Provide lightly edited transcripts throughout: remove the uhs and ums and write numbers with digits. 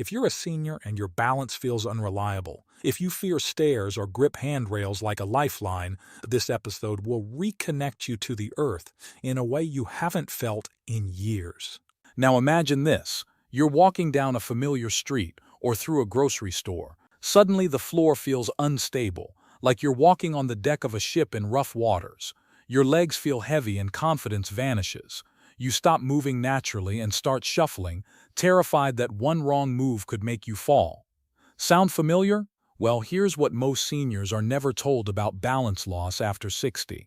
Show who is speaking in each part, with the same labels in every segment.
Speaker 1: If you're a senior and your balance feels unreliable, if you fear stairs or grip handrails like a lifeline, this episode will reconnect you to the earth in a way you haven't felt in years. Now imagine this. You're walking down a familiar street or through a grocery store. Suddenly the floor feels unstable, like you're walking on the deck of a ship in rough waters. Your legs feel heavy and confidence vanishes. You stop moving naturally and start shuffling, terrified that one wrong move could make you fall. Sound familiar? Well, here's what most seniors are never told about balance loss after 60.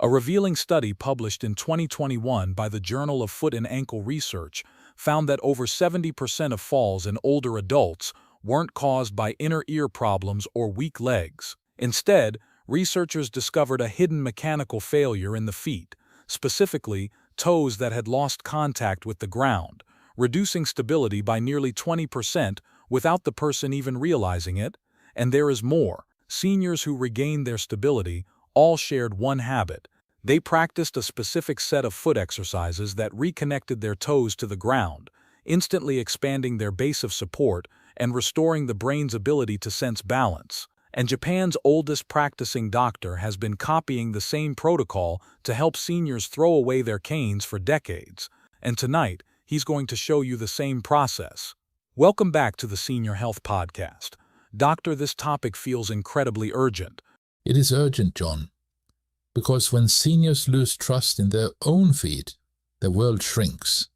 Speaker 1: A revealing study published in 2021 by the Journal of Foot and Ankle Research found that over 70% of falls in older adults weren't caused by inner ear problems or weak legs. Instead, researchers discovered a hidden mechanical failure in the feet, specifically toes that had lost contact with the ground, reducing stability by nearly 20% without the person even realizing it. And there is more. Seniors who regained their stability all shared one habit. They practiced a specific set of foot exercises that reconnected their toes to the ground, instantly expanding their base of support and restoring the brain's ability to sense balance. And Japan's oldest practicing doctor has been copying the same protocol to help seniors throw away their canes for decades. And tonight, he's going to show you the same process. Welcome back to the Senior Health Podcast. Doctor, this topic feels incredibly urgent.
Speaker 2: It is urgent, John, because when seniors lose trust in their own feet, the world shrinks.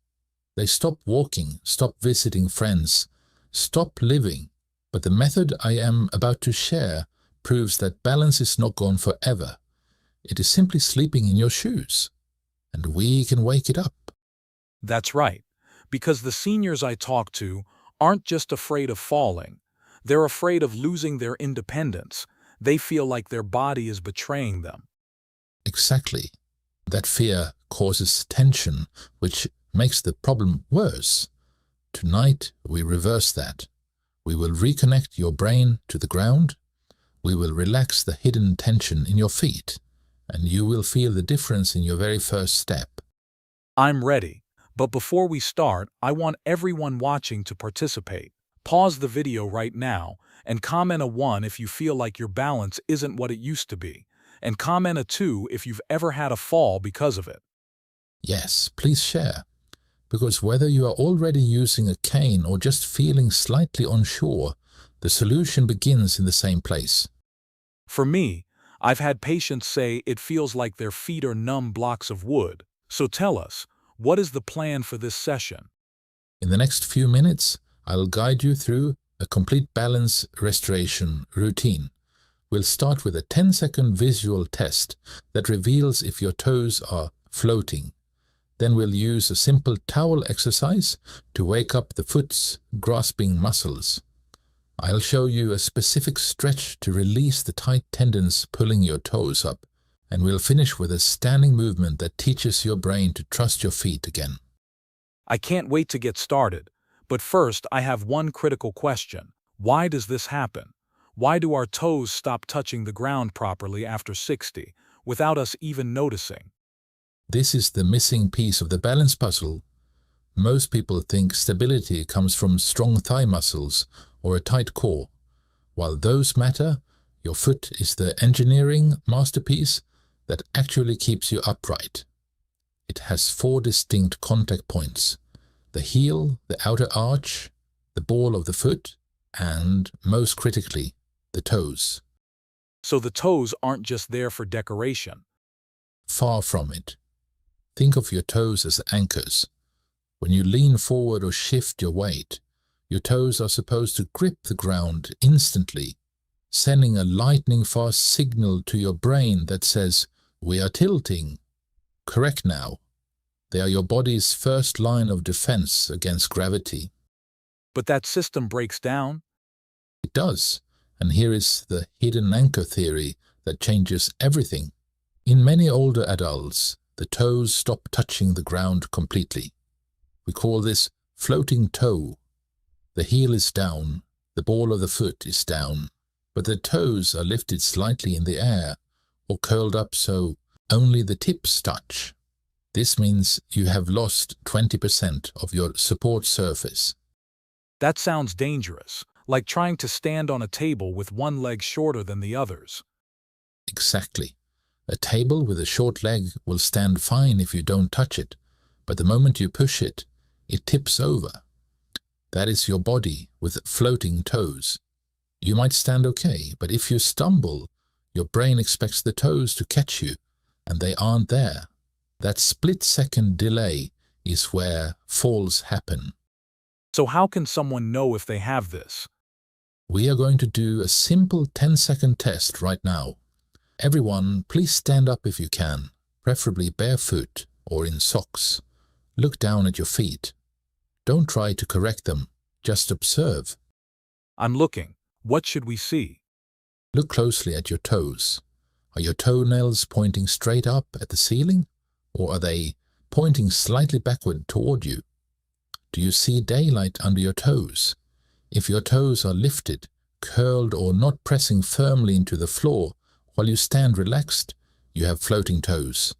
Speaker 2: They stop walking, stop visiting friends, stop living. But the method I am about to share proves that balance is not gone forever. It is simply sleeping in your shoes, and we can wake it up.
Speaker 1: That's right, because the seniors I talk to aren't just afraid of falling. They're afraid of losing their independence. They feel like their body is betraying them.
Speaker 2: Exactly. That fear causes tension, which makes the problem worse. Tonight, we reverse that. We will reconnect your brain to the ground. We will relax the hidden tension in your feet, and you will feel the difference in your very first step.
Speaker 1: I'm ready, but before we start, I want everyone watching to participate. Pause the video right now and comment a 1 if you feel like your balance isn't what it used to be, and comment a 2 if you've ever had a fall because of it.
Speaker 2: Yes, please share. Because whether you are already using a cane or just feeling slightly unsure, the solution begins in the same place.
Speaker 1: For me, I've had patients say it feels like their feet are numb blocks of wood. So tell us, what is the plan for this session?
Speaker 2: In the next few minutes, I'll guide you through a complete balance restoration routine. We'll start with a 10-second visual test that reveals if your toes are floating. Then we'll use a simple towel exercise to wake up the foot's grasping muscles. I'll show you a specific stretch to release the tight tendons pulling your toes up, and we'll finish with a standing movement that teaches your brain to trust your feet again.
Speaker 1: I can't wait to get started, but first I have one critical question. Why does this happen? Why do our toes stop touching the ground properly after 60, without us even noticing?
Speaker 2: This is the missing piece of the balance puzzle. Most people think stability comes from strong thigh muscles or a tight core. While those matter, your foot is the engineering masterpiece that actually keeps you upright. It has 4 distinct contact points: the heel, the outer arch, the ball of the foot, and, most critically, the toes.
Speaker 1: So the toes aren't just there for decoration.
Speaker 2: Far from it. Think of your toes as anchors. When you lean forward or shift your weight, your toes are supposed to grip the ground instantly, sending a lightning-fast signal to your brain that says, "We are tilting. Correct now." They are your body's first line of defense against gravity.
Speaker 1: But that system breaks down?
Speaker 2: It does, and here is the hidden anchor theory that changes everything. In many older adults, the toes stop touching the ground completely. We call this floating toe. The heel is down, the ball of the foot is down, but the toes are lifted slightly in the air or curled up so only the tips touch. This means you have lost 20% of your support surface.
Speaker 1: That sounds dangerous, like trying to stand on a table with one leg shorter than the others.
Speaker 2: Exactly. A table with a short leg will stand fine if you don't touch it, but the moment you push it, it tips over. That is your body with floating toes. You might stand okay, but if you stumble, your brain expects the toes to catch you, and they aren't there. That split-second delay is where falls happen.
Speaker 1: So how can someone know if they have this?
Speaker 2: We are going to do a simple 10-second test right now. Everyone, please stand up if you can, preferably barefoot or in socks. Look down at your feet. Don't try to correct them, just observe.
Speaker 1: I'm looking. What should we see?
Speaker 2: Look closely at your toes. Are your toenails pointing straight up at the ceiling, or are they pointing slightly backward toward you? Do you see daylight under your toes? If your toes are lifted, curled, or not pressing firmly into the floor while you stand relaxed, you have floating toes.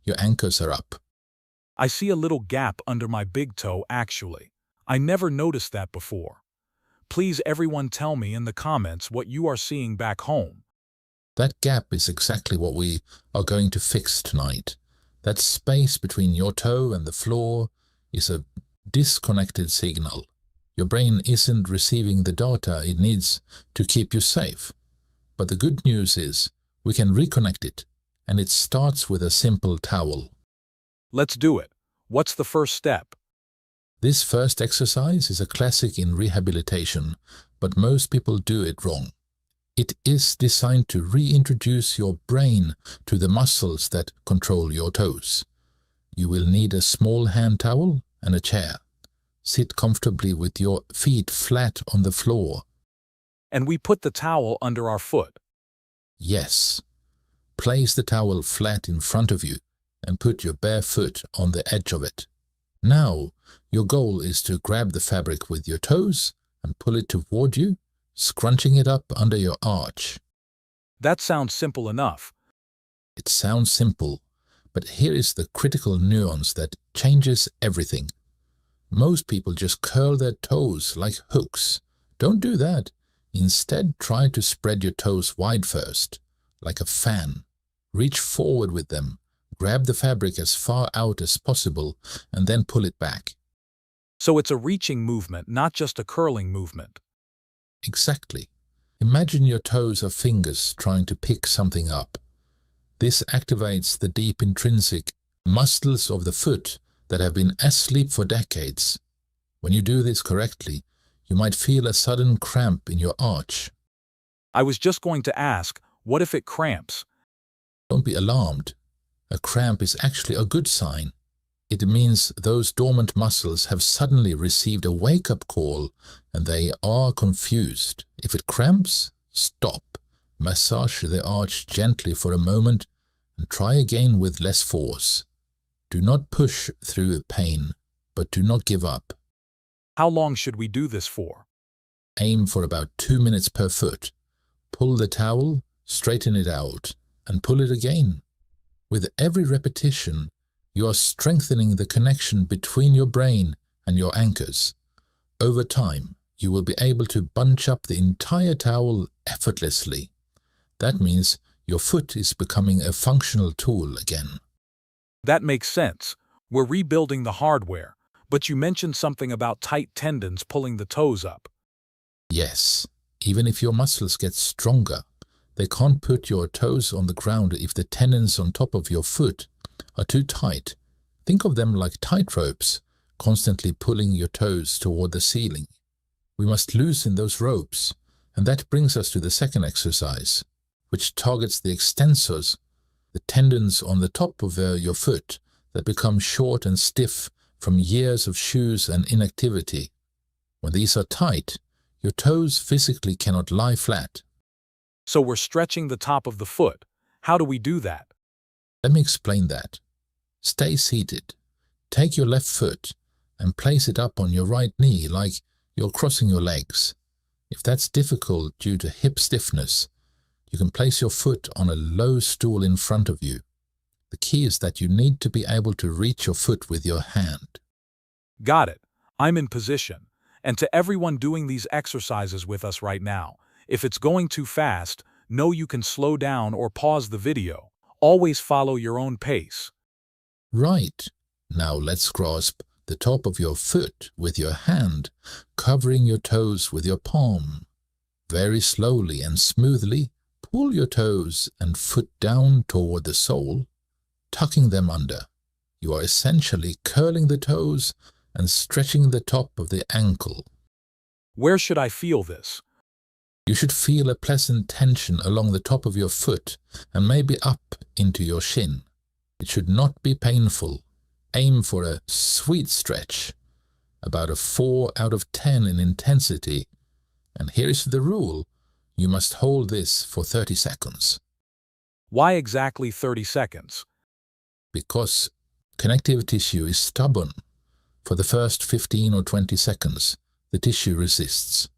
Speaker 2: Your anchors are up.
Speaker 1: I see a little gap under my big toe actually. I never noticed that before. Please everyone tell me in the comments what you are seeing back home.
Speaker 2: That gap is exactly what we are going to fix tonight. That space between your toe and the floor is a disconnected signal. Your brain isn't receiving the data it needs to keep you safe. But the good news is we can reconnect it, and it starts with a simple towel.
Speaker 1: Let's do it. What's the first step?
Speaker 2: This first exercise is a classic in rehabilitation, but most people do it wrong. It is designed to reintroduce your brain to the muscles that control your toes. You will need a small hand towel and a chair. Sit comfortably with your feet flat on the floor.
Speaker 1: And we put the towel under our foot.
Speaker 2: Yes. Place the towel flat in front of you and put your bare foot on the edge of it. Now, your goal is to grab the fabric with your toes and pull it toward you, scrunching it up under your arch.
Speaker 1: That sounds simple enough.
Speaker 2: It sounds simple, but here is the critical nuance that changes everything. Most people just curl their toes like hooks. Don't do that. Instead, try to spread your toes wide first, like a fan. Reach forward with them. Grab the fabric as far out as possible and then pull it back.
Speaker 1: So it's a reaching movement, not just a curling movement.
Speaker 2: Exactly. Imagine your toes are fingers trying to pick something up. This activates the deep intrinsic muscles of the foot that have been asleep for decades. When you do this correctly, you might feel a sudden cramp in your arch.
Speaker 1: I was just going to ask, what if it cramps?
Speaker 2: Don't be alarmed. A cramp is actually a good sign. It means those dormant muscles have suddenly received a wake-up call and they are confused. If it cramps, stop. Massage the arch gently for a moment and try again with less force. Do not push through pain, but do not give up.
Speaker 1: How long should we do this for?
Speaker 2: Aim for about 2 minutes per foot. Pull the towel, straighten it out, and pull it again. With every repetition, you are strengthening the connection between your brain and your anchors. Over time, you will be able to bunch up the entire towel effortlessly. That means your foot is becoming a functional tool again.
Speaker 1: That makes sense. We're rebuilding the hardware, but you mentioned something about tight tendons pulling the toes up.
Speaker 2: Yes, even if your muscles get stronger, they can't put your toes on the ground if the tendons on top of your foot are too tight. Think of them like tight ropes, constantly pulling your toes toward the ceiling. We must loosen those ropes, and that brings us to the second exercise, which targets the extensors, the tendons on the top of your foot that become short and stiff from years of shoes and inactivity. When these are tight, your toes physically cannot lie flat.
Speaker 1: So we're stretching the top of the foot. How do we do that?
Speaker 2: Let me explain that. Stay seated. Take your left foot and place it up on your right knee like you're crossing your legs. If that's difficult due to hip stiffness, you can place your foot on a low stool in front of you. The key is that you need to be able to reach your foot with your hand.
Speaker 1: Got it. I'm in position. And to everyone doing these exercises with us right now, if it's going too fast, know you can slow down or pause the video. Always follow your own pace.
Speaker 2: Right. Now let's grasp the top of your foot with your hand, covering your toes with your palm. Very slowly and smoothly, pull your toes and foot down toward the sole, tucking them under. You are essentially curling the toes and stretching the top of the ankle.
Speaker 1: Where should I feel this?
Speaker 2: You should feel a pleasant tension along the top of your foot and maybe up into your shin. It should not be painful. Aim for a sweet stretch, about a 4 out of 10 in intensity. And here is the rule. You must hold this for 30 seconds.
Speaker 1: Why exactly 30 seconds?
Speaker 2: Because connective tissue is stubborn. For the first 15 or 20 seconds, the tissue resists.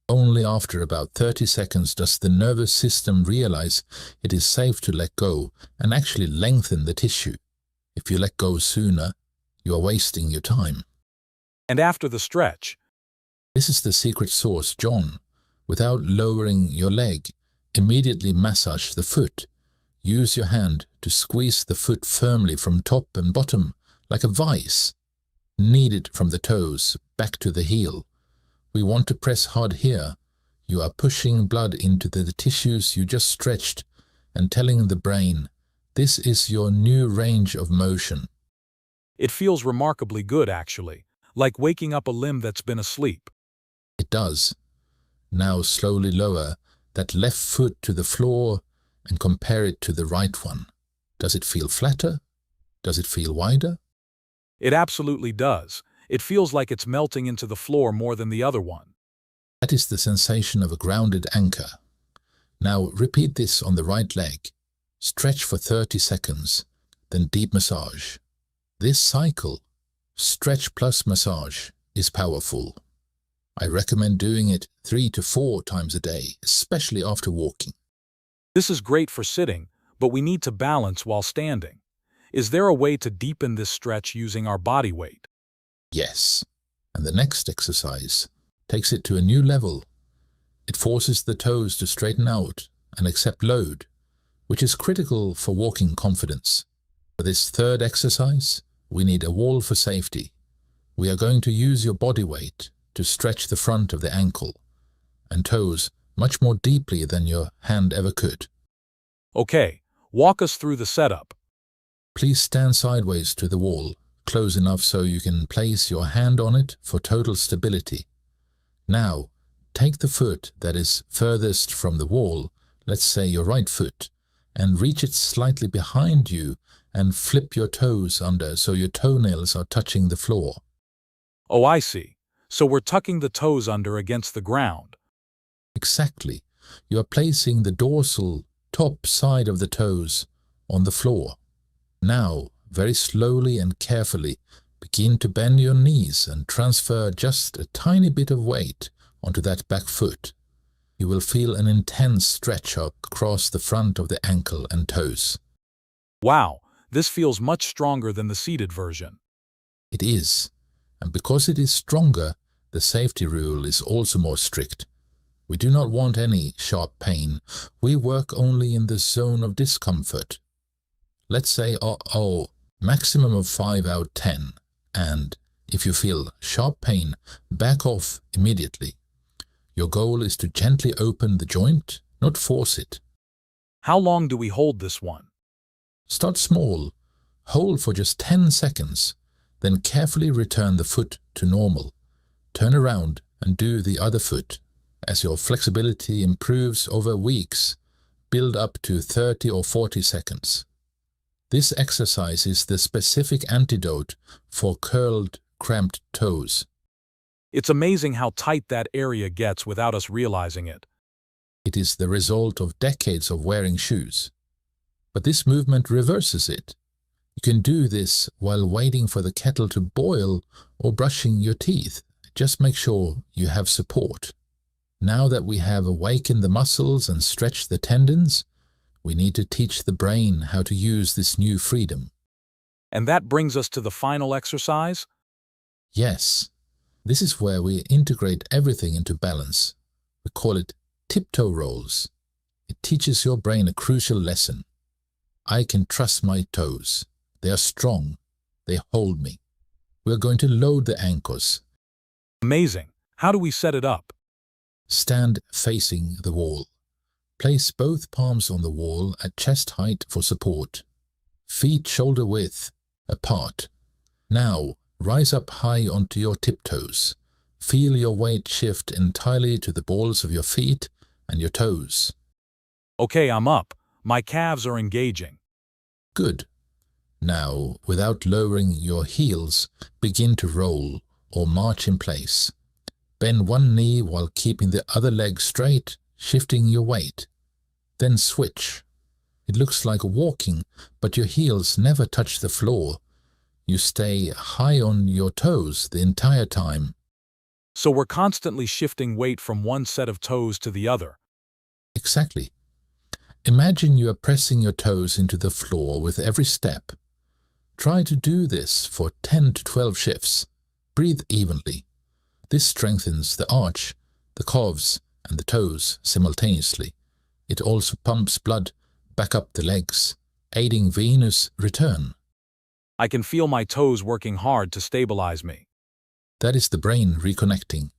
Speaker 2: Only after about 30 seconds does the nervous system realize it is safe to let go and actually lengthen the tissue. If you let go sooner, you are wasting your time.
Speaker 1: And after the stretch?
Speaker 2: This is the secret sauce, John. Without lowering your leg, immediately massage the foot. Use your hand to squeeze the foot firmly from top and bottom, like a vice. Knead it from the toes back to the heel. We want to press hard here. You are pushing blood into the tissues you just stretched and telling the brain, this is your new range of motion.
Speaker 1: It feels remarkably good, actually, like waking up a limb that's been asleep.
Speaker 2: It does. Now slowly lower that left foot to the floor and compare it to the right one. Does it feel flatter? Does it feel wider?
Speaker 1: It absolutely does. It feels like it's melting into the floor more than the other one.
Speaker 2: That is the sensation of a grounded anchor. Now repeat this on the right leg. Stretch for 30 seconds, then deep massage. This cycle, stretch plus massage, is powerful. I recommend doing it 3 to 4 times a day, especially after walking.
Speaker 1: This is great for sitting, but we need to balance while standing. Is there a way to deepen this stretch using our body weight?
Speaker 2: Yes, and the next exercise takes it to a new level. It forces the toes to straighten out and accept load, which is critical for walking confidence. For this third exercise, we need a wall for safety. We are going to use your body weight to stretch the front of the ankle and toes much more deeply than your hand ever could.
Speaker 1: Okay, walk us through the setup.
Speaker 2: Please stand sideways to the wall, close enough so you can place your hand on it for total stability. Now, take the foot that is furthest from the wall, let's say your right foot, and reach it slightly behind you and flip your toes under so your toenails are touching the floor.
Speaker 1: Oh, I see. So we're tucking the toes under against the ground.
Speaker 2: Exactly. You are placing the dorsal top side of the toes on the floor. Now, very slowly and carefully, begin to bend your knees and transfer just a tiny bit of weight onto that back foot. You will feel an intense stretch across the front of the ankle and toes.
Speaker 1: Wow, this feels much stronger than the seated version.
Speaker 2: It is, and because it is stronger, the safety rule is also more strict. We do not want any sharp pain. We work only in the zone of discomfort. Let's say, maximum of 5 out of 10. And if you feel sharp pain, back off immediately. Your goal is to gently open the joint, not force it.
Speaker 1: How long do we hold this one?
Speaker 2: Start small. Hold for just 10 seconds. Then carefully return the foot to normal. Turn around and do the other foot. As your flexibility improves over weeks, build up to 30 or 40 seconds. This exercise is the specific antidote for curled, cramped toes.
Speaker 1: It's amazing how tight that area gets without us realizing it.
Speaker 2: It is the result of decades of wearing shoes. But this movement reverses it. You can do this while waiting for the kettle to boil or brushing your teeth. Just make sure you have support. Now that we have awakened the muscles and stretched the tendons, we need to teach the brain how to use this new freedom.
Speaker 1: And that brings us to the final exercise?
Speaker 2: Yes. This is where we integrate everything into balance. We call it tiptoe rolls. It teaches your brain a crucial lesson. I can trust my toes. They are strong. They hold me. We are going to load the anchors.
Speaker 1: Amazing. How do we set it up?
Speaker 2: Stand facing the wall. Place both palms on the wall at chest height for support. Feet shoulder width apart. Now, rise up high onto your tiptoes. Feel your weight shift entirely to the balls of your feet and your toes.
Speaker 1: Okay, I'm up. My calves are engaging.
Speaker 2: Good. Now, without lowering your heels, begin to roll or march in place. Bend one knee while keeping the other leg straight, shifting your weight. Then switch. It looks like walking, but your heels never touch the floor. You stay high on your toes the entire time.
Speaker 1: So we're constantly shifting weight from one set of toes to the other.
Speaker 2: Exactly. Imagine you are pressing your toes into the floor with every step. Try to do this for 10 to 12 shifts. Breathe evenly. This strengthens the arch, the calves, and the toes simultaneously. It also pumps blood back up the legs, aiding venous return.
Speaker 1: I can feel my toes working hard to stabilize me.
Speaker 2: That is the brain reconnecting.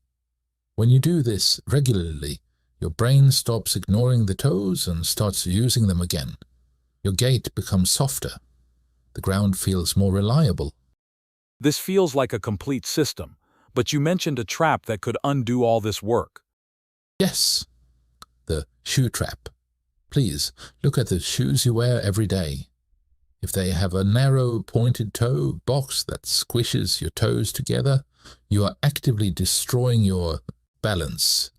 Speaker 2: When you do this regularly, your brain stops ignoring the toes and starts using them again. Your gait becomes softer. The ground feels more reliable.
Speaker 1: This feels like a complete system, but you mentioned a trap that could undo all this work.
Speaker 2: Yes, the shoe trap. Please look at the shoes you wear every day. If they have a narrow, pointed toe box that squishes your toes together, you are actively destroying your balance.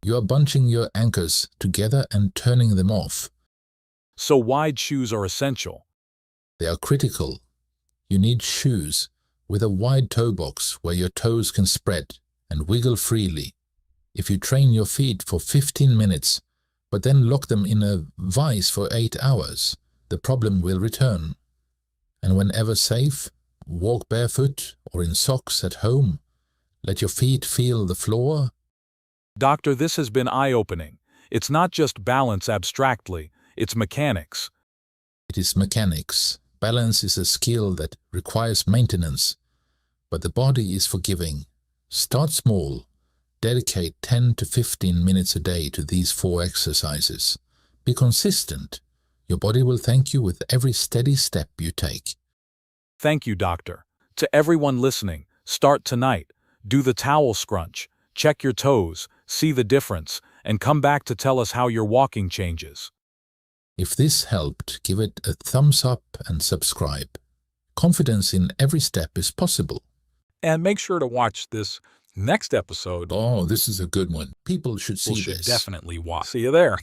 Speaker 2: You are bunching your anchors together and turning them off.
Speaker 1: So wide shoes are essential.
Speaker 2: They are critical. You need shoes with a wide toe box where your toes can spread and wiggle freely. If you train your feet for 15 minutes, but then lock them in a vise for 8 hours, the problem will return. And whenever safe, walk barefoot or in socks at home. Let your feet feel the floor.
Speaker 1: Doctor, this has been eye-opening. It's not just balance abstractly, it's mechanics.
Speaker 2: It is mechanics. Balance is a skill that requires maintenance, but the body is forgiving. Start small. Dedicate 10 to 15 minutes a day to these 4 exercises. Be consistent. Your body will thank you with every steady step you take.
Speaker 1: Thank you, doctor. To everyone listening, start tonight. Do the towel scrunch. Check your toes, see the difference, and come back to tell us how your walking changes.
Speaker 2: If this helped, give it a thumbs up and subscribe. Confidence in every step is possible.
Speaker 1: And make sure to watch this next episode.
Speaker 2: Oh, this is a good one. People should see
Speaker 1: People should
Speaker 2: this.
Speaker 1: definitely watch. See you there.